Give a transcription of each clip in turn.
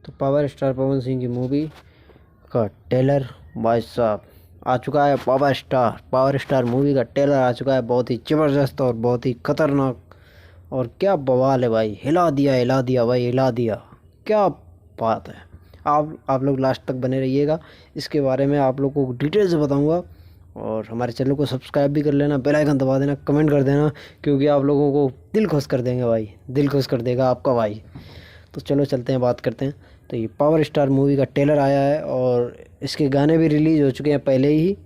तो power star Pawan Singh की movie का ट्रेलर भाई साहब आ चुका है। पावर स्टार मूवी का ट्रेलर आ चुका है। बहुत ही ज़बरदस्त और बहुत ही खतरनाक और क्या बवाल है भाई। हिला दिया भाई, हिला दिया। क्या बात है। आप लोग लास्ट तक बने रहिएगा। इसके बारे में आप लोगों को डिटेल से बताऊंगा। और हमारे चैनल को सब्सक्राइब भी कर लेना, बेल आइकन दबा देना, कमेंट कर देना, क्योंकि आप लोगों को दिल खुश कर देंगे भाई, दिल खुश कर देगा आपका भाई। तो चलो चलते हैं, बात करते हैं। तो ये पावर स्टार मूवी का ट्रेलर आया है और इसके गाने भी रिलीज़ हो चुके हैं पहले ही।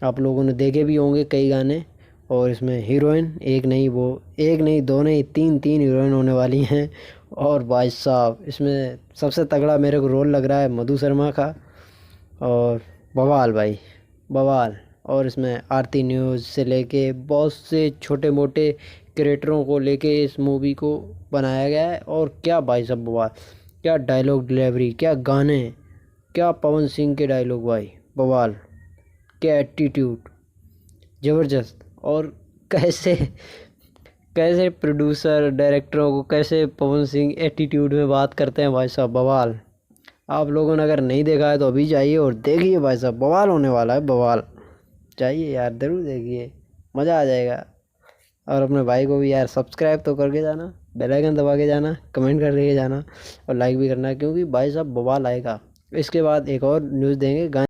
आप लोगों ने देखे भी होंगे कई गाने। और इसमें हीरोइन एक नहीं दो नहीं तीन तीन हीरोइन होने वाली हैं। और भाई साहब इसमें सबसे तगड़ा मेरे को रोल लग रहा है मधु शर्मा का। और बवाल भाई, बवाल। और इसमें आरती न्यूज़ से लेके बहुत से छोटे मोटे क्रिएटरों को लेके इस मूवी को बनाया गया है। और क्या भाई साहब बवाल, क्या डायलॉग डिलीवरी, क्या गाने, क्या पवन सिंह के डायलॉग भाई, बवाल। क्या एटीट्यूड, ज़बरदस्त। और कैसे कैसे प्रोड्यूसर डायरेक्टरों को कैसे पवन सिंह एटीट्यूड में बात करते हैं भाई साहब, बवाल। आप लोगों ने अगर नहीं देखा है तो अभी जाइए और देखिए भाई साहब, बवाल होने वाला है, बवाल। जाइए यार, ज़रूर देखिए, मज़ा आ जाएगा। और अपने भाई को भी यार सब्सक्राइब तो करके जाना, बेल आइकन दबा के जाना, कमेंट करके जाना और लाइक भी करना, क्योंकि भाई साहब बवाल आएगा। इसके बाद एक और न्यूज़ देंगे गाने